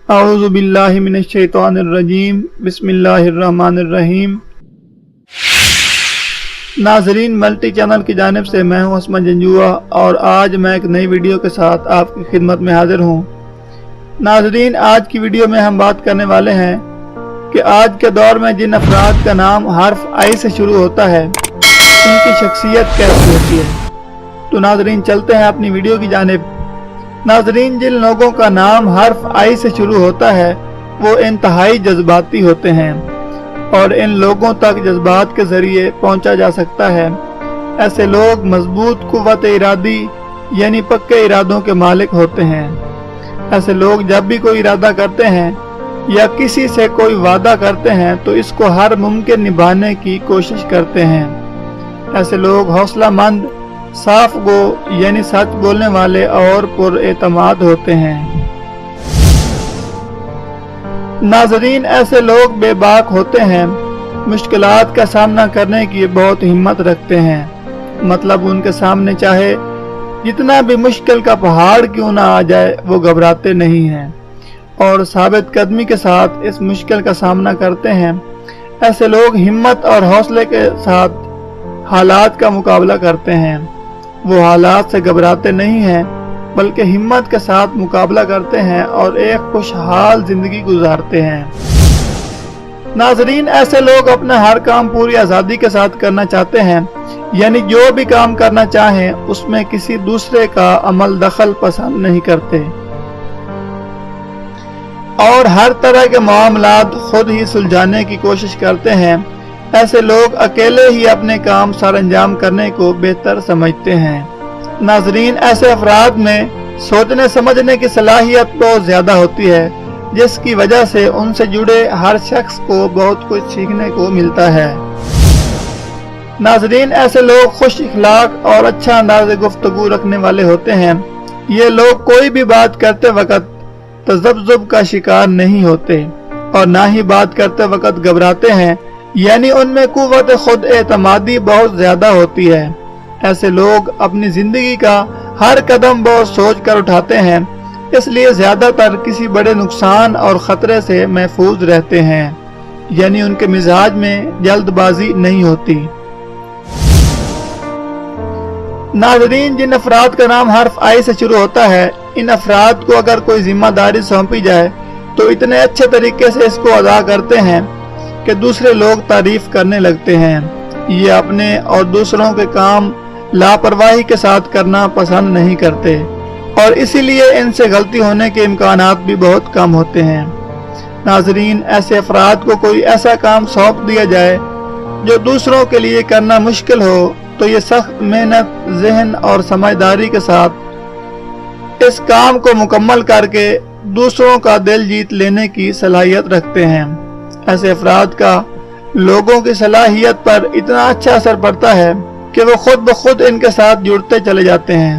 अऊज़ु बिल्लाहि मिनश्शैतानिर्रजीम बिस्मिल्लाहिर्रहमानिर्रहीम। नाज़रीन, मल्टी चैनल की जानिब से मैं हूं असमा जंजुआ और आज मैं एक नई वीडियो के साथ आपकी खिदमत में हाजिर हूं। नाज़रीन, आज की वीडियो में हम बात करने वाले हैं कि आज के दौर में जिन अफराद का नाम हर्फ आई से शुरू होता है उनकी शख्सियत कैसी होती है। तो नाज़रीन, चलते हैं अपनी वीडियो की जानिब। नाज़रीन, जिन लोगों का नाम हर्फ आई से शुरू होता है वो इंतहाई जज्बाती होते हैं और इन लोगों तक जज्बात के जरिए पहुंचा जा सकता है। ऐसे लोग मजबूत कुव्वत इरादी यानी पक्के इरादों के मालिक होते हैं। ऐसे लोग जब भी कोई इरादा करते हैं या किसी से कोई वादा करते हैं तो इसको हर मुमकिन निभाने की कोशिश करते हैं। ऐसे लोग हौसलामंद, साफ गो यानी सच बोलने वाले और पुरएतमाद होते हैं। नाज़रीन, ऐसे लोग बेबाक होते हैं, मुश्किलात का सामना करने की बहुत हिम्मत रखते हैं। मतलब उनके सामने चाहे जितना भी मुश्किल का पहाड़ क्यों ना आ जाए वो घबराते नहीं हैं और साबित कदमी के साथ इस मुश्किल का सामना करते हैं। ऐसे लोग हिम्मत और हौसले के साथ हालात का मुकाबला करते हैं। वो हालात से घबराते नहीं हैं बल्कि हिम्मत के साथ मुकाबला करते हैं और एक खुशहाल जिंदगी गुजारते हैं। नाज़रीन, ऐसे लोग अपना हर काम पूरी आज़ादी के साथ करना चाहते हैं, यानी जो भी काम करना चाहें उसमें किसी दूसरे का अमल दखल पसंद नहीं करते और हर तरह के मामलात खुद ही सुलझाने की कोशिश करते हैं। ऐसे लोग अकेले ही अपने काम सरअंजाम करने को बेहतर समझते हैं। नाज़रीन, ऐसे अफराद में सोचने समझने की सलाहियत बहुत ज़्यादा होती है जिसकी वजह से उनसे जुड़े हर शख्स को बहुत कुछ सीखने को मिलता है। नाज़रीन, ऐसे लोग खुश इखलाक और अच्छा अंदाज़ गुफ्तगू रखने वाले होते हैं। ये लोग कोई भी बात करते वक्त तज़ब्ज़ुब का शिकार नहीं होते और ना ही बात करते वक्त घबराते हैं, यानी उनमें कुव्वत खुद एतमादी बहुत ज्यादा होती है। ऐसे लोग अपनी जिंदगी का हर कदम बहुत सोच कर उठाते हैं, इसलिए ज्यादातर किसी बड़े नुकसान और खतरे से महफूज रहते हैं, यानी उनके मिजाज में जल्दबाजी नहीं होती। नाज़रीन, जिन अफराद का नाम हर्फ आई से शुरू होता है, इन अफराद को अगर कोई जिम्मेदारी सौंपी जाए तो इतने अच्छे तरीके से इसको अदा करते हैं कि दूसरे लोग तारीफ करने लगते हैं। ये अपने और दूसरों के काम लापरवाही के साथ करना पसंद नहीं करते और इसीलिए इनसे गलती होने के इम्कानात भी बहुत कम होते हैं। नाज़रीन, ऐसे अफराद को कोई ऐसा काम सौंप दिया जाए जो दूसरों के लिए करना मुश्किल हो तो ये सख्त मेहनत, ज़हन और समझदारी के साथ इस काम को मुकम्मल करके दूसरों का दिल जीत लेने की सलाहियत रखते हैं। ऐसे अफराद का लोगों की सलाहियत पर इतना अच्छा असर पड़ता है कि वो खुद ब खुद इनके साथ जुड़ते चले जाते हैं।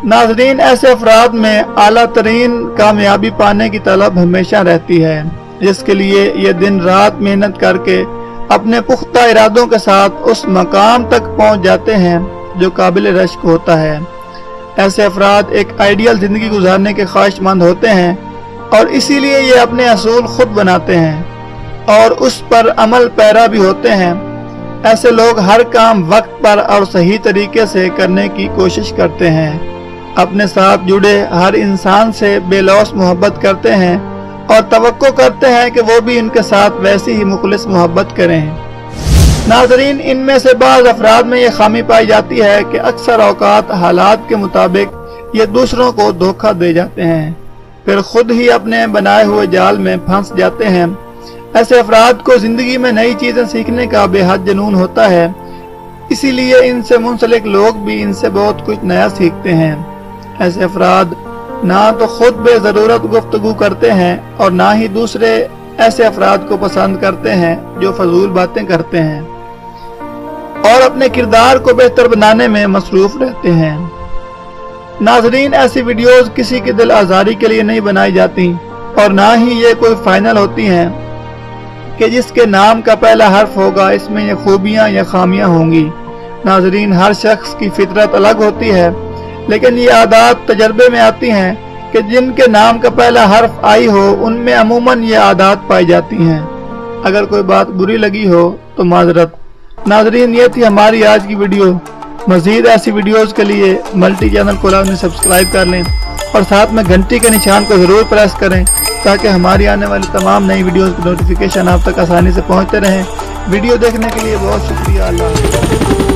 नाज़रीन, ऐसे अफराद में आला तरीन कामयाबी पाने की तलब हमेशा रहती है, जिसके लिए ये दिन रात मेहनत करके अपने पुख्ता इरादों के साथ उस मकाम तक पहुंच जाते हैं जो काबिल रश्क होता है। ऐसे अफराद एक आइडियल जिंदगी गुजारने के ख्वाहिशमंद होते हैं और इसीलिए ये अपने असूल खुद बनाते हैं और उस पर अमल पैरा भी होते हैं। ऐसे लोग हर काम वक्त पर और सही तरीके से करने की कोशिश करते हैं, अपने साथ जुड़े हर इंसान से बेलौस मोहब्बत करते हैं और तवक्को करते हैं कि वो भी इनके साथ वैसी ही मुखलिस मोहब्बत करें। नाज़रीन, इनमें से बाज़ अफराद में ये खामी पाई जाती है कि अक्सर औकात हालात के मुताबिक ये दूसरों को धोखा दे जाते हैं, फिर खुद ही अपने बनाए हुए जाल में फंस जाते हैं। ऐसे अफराद को जिंदगी में नई चीजें सीखने का बेहद जुनून होता है, इसीलिए इनसे मुंसलिक लोग भी इनसे बहुत कुछ नया सीखते हैं। ऐसे अफराद ना तो खुद बेजरूरत गुफ्तगू करते हैं और ना ही दूसरे ऐसे अफराद को पसंद करते हैं जो फजूल बातें करते हैं और अपने किरदार को बेहतर बनाने में मसरूफ रहते हैं। नाज़रीन, ऐसी वीडियोस किसी की दिल आज़ारी के लिए नहीं बनाई जाती और ना ही ये कोई फाइनल होती हैं कि जिसके नाम का पहला हर्फ होगा इसमें ये खूबियां या खामियां होंगी। नाज़रीन, हर शख्स की फितरत अलग होती है, लेकिन ये आदत तजर्बे में आती हैं کہ جن کے نام کا پہلا حرف آئی ہو ان میں عموماً یہ عادات پائی جاتی ہیں۔ اگر کوئی بات بری لگی ہو تو معذرت۔ ناظرین، یہ تھی ہماری آج کی ویڈیو۔ مزید ایسی ویڈیوز کے لیے ملٹی چینل کو لازمی سبسکرائب کر لیں اور ساتھ میں گھنٹی کے نشان کو ضرور پریس کریں تاکہ ہماری آنے والی تمام نئی ویڈیوز کی نوٹیفیکیشن آپ تک آسانی سے پہنچتے رہیں۔ ویڈیو دیکھنے کے لیے بہت شکریہ۔ اللہ حافظ۔